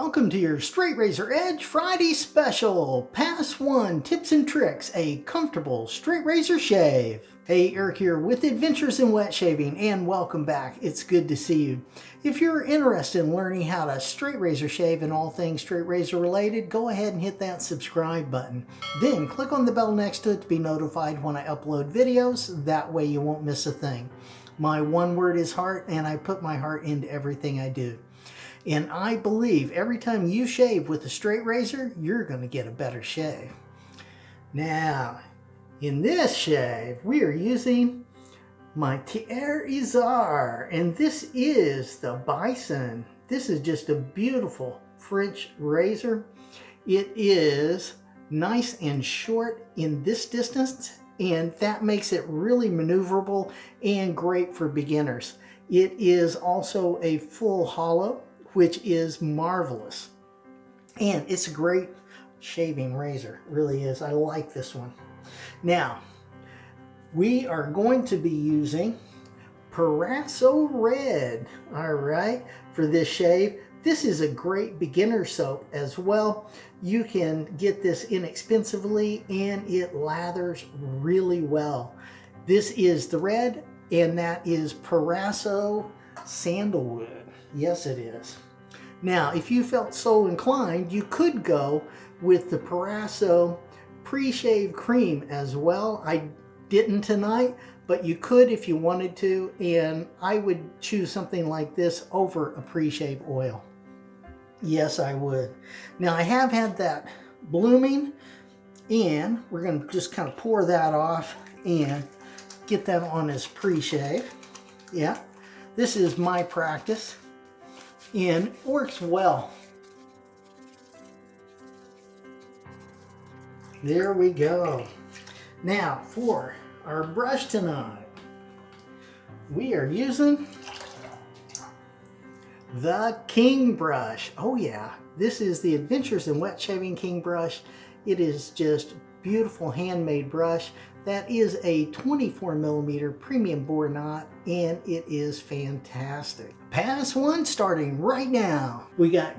Welcome to your Straight Razor Edge Friday special. Pass 1 tips and tricks, a comfortable straight razor shave. Hey, Eric here with Adventures in Wet Shaving, and welcome back. It's good to see you. If you're interested in learning how to straight razor shave and all things straight razor related, go ahead and hit that subscribe button. Then click on the bell next to it to be notified when I upload videos. That way you won't miss a thing. My one word is heart, and I put my heart into everything I do. And I believe every time you shave with a straight razor, you're going to get a better shave. Now, in this shave, we are using my Terre Isar, and this is the Bison. This is just a beautiful French razor. It is nice and short in this distance, and that makes it really maneuverable and great for beginners. It is also a full hollow, which is marvelous. And it's a great shaving razor, it really is. I like this one. Now, we are going to be using Proraso Red, all right, for this shave. This is a great beginner soap as well. You can get this inexpensively and it lathers really well. This is the red, and that is Proraso Sandalwood. Yes, it is. Now, if you felt so inclined, you could go with the Proraso pre-shave cream as well. I didn't tonight, but you could if you wanted to, and I would choose something like this over a pre-shave oil. Yes, I would. Now, I have had that blooming, and we're going to just kind of pour that off and get that on as pre-shave. Yeah, this is my practice, and it works well. There we go. Now for our brush tonight, we are using the King brush. Oh yeah, this is the Adventures in Wet Shaving King brush. It is just beautiful handmade brush. That is a 24mm premium bore knot, and it is fantastic. Pass 1 starting right now. We got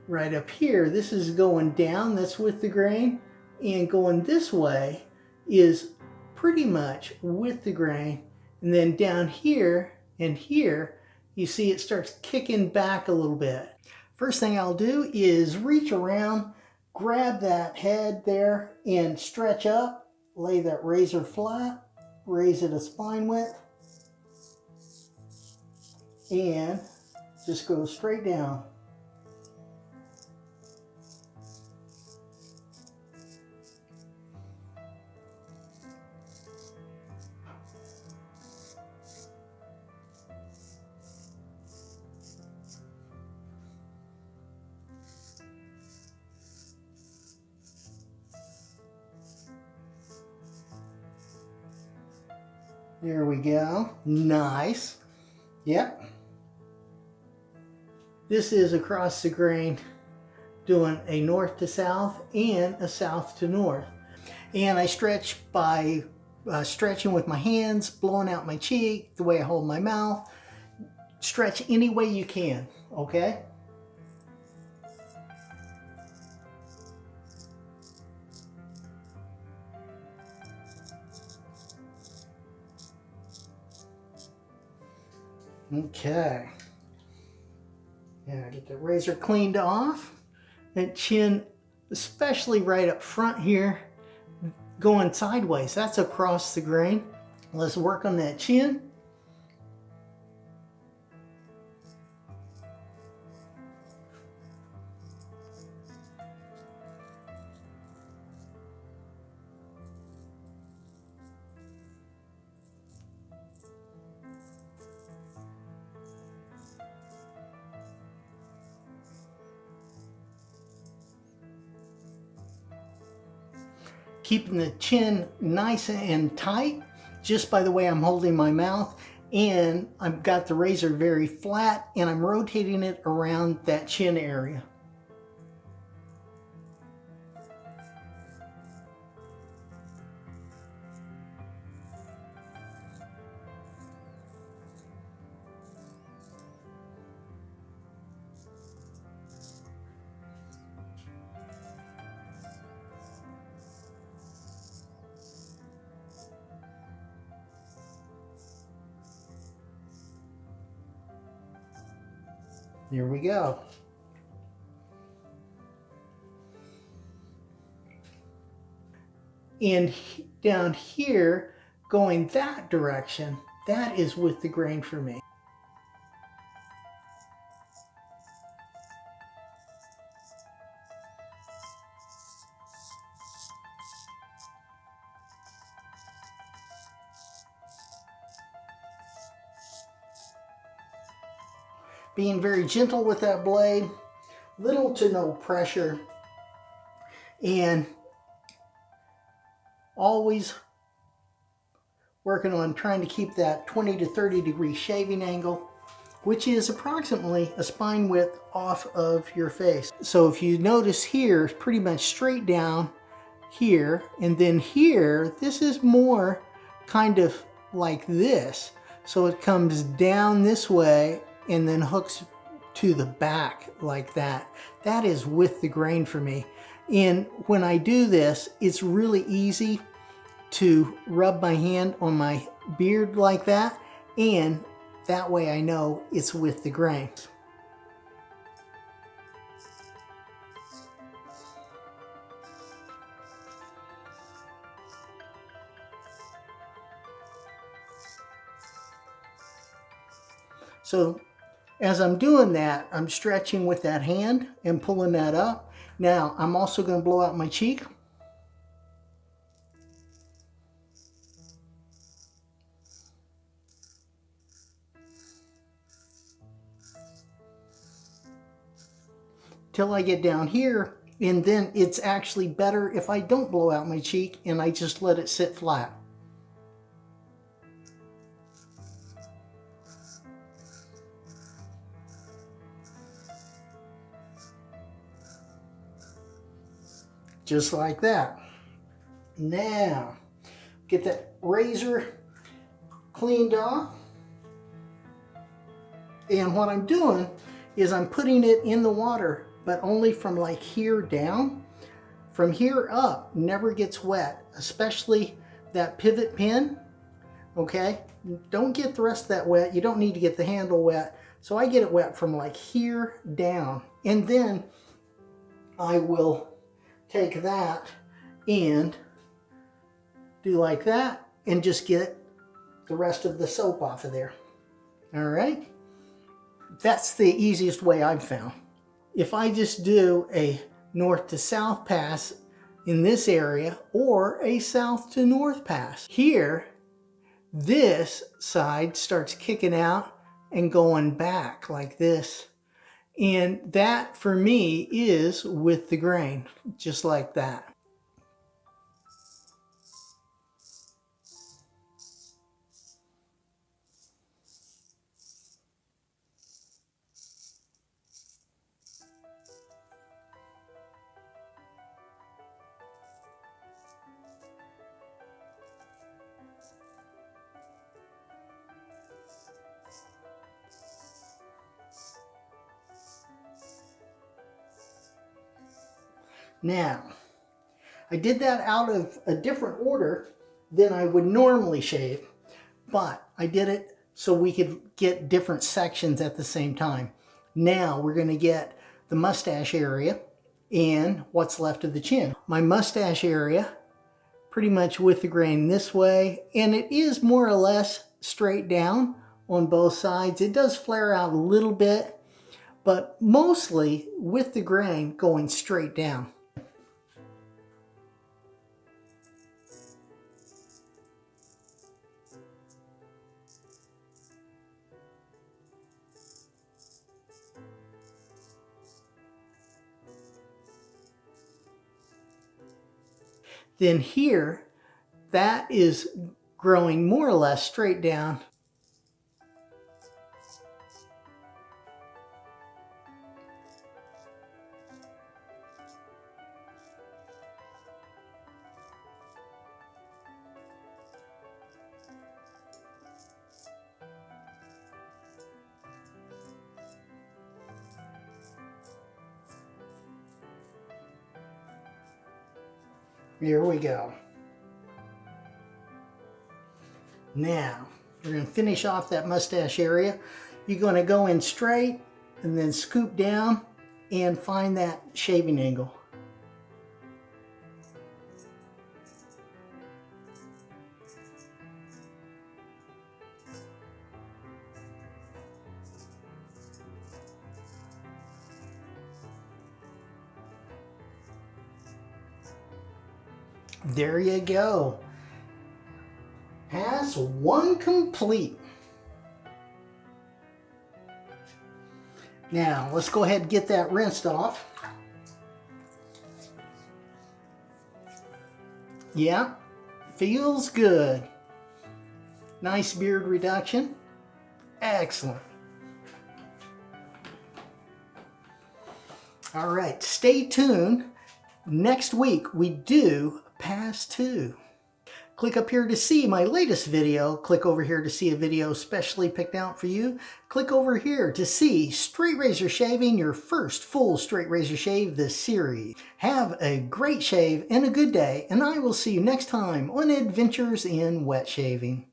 right up here, this is going down, that's with the grain, and going this way is pretty much with the grain, and then down here and here, you see it starts kicking back a little bit. First thing I'll do is reach around, grab that head there, and stretch up. Lay that razor flat, raise it a spine width, and just go straight down. There we go. Nice. Yep. This is across the grain, doing a north to south and a south to north. And I stretch by stretching with my hands, blowing out my cheek, the way I hold my mouth. Stretch any way you can, okay? Okay. Yeah, get the razor cleaned off. That chin, especially right up front here, going sideways. That's across the grain. Let's work on that chin. Keeping the chin nice and tight just by the way I'm holding my mouth, and I've got the razor very flat and I'm rotating it around that chin area. Here we go. And down here, going that direction, that is with the grain for me. Being very gentle with that blade, little to no pressure, and always working on trying to keep that 20 to 30 degree shaving angle, which is approximately a spine width off of your face. So if you notice here, it's pretty much straight down here, and then here, this is more kind of like this. So it comes down this way and then hooks to the back like that. That is with the grain for me. And when I do this, it's really easy to rub my hand on my beard like that, and that way I know it's with the grain. So as I'm doing that, I'm stretching with that hand and pulling that up. Now, I'm also going to blow out my cheek. Till I get down here, and then it's actually better if I don't blow out my cheek and I just let it sit flat. Just like that. Now, get that razor cleaned off. And what I'm doing is I'm putting it in the water, but only from like here down. From here up, never gets wet, especially that pivot pin, okay? Don't get the rest of that wet. You don't need to get the handle wet. So I get it wet from like here down. And then I will take that and do like that and just get the rest of the soap off of there. All right? That's the easiest way I've found. If I just do a north to south pass in this area or a south to north pass, here, this side starts kicking out and going back like this. And that for me is with the grain, just like that. Now, I did that out of a different order than I would normally shave, but I did it so we could get different sections at the same time. Now we're going to get the mustache area and what's left of the chin. My mustache area, pretty much with the grain this way, and it is more or less straight down on both sides. It does flare out a little bit, but mostly with the grain going straight down. Then here, that is growing more or less straight down. Here we go. Now, we're going to finish off that mustache area. You're going to go in straight and then scoop down and find that shaving angle. There you go. Pass 1 complete. Now, let's go ahead and get that rinsed off. Yeah, feels good. Nice beard reduction. Excellent. All right, stay tuned. Next week we do Pass 2. Click up here to see my latest video. Click over here to see a video specially picked out for you. Click over here to see straight razor shaving, your first full straight razor shave this series. Have a great shave and a good day, and I will see you next time on Adventures in Wet Shaving.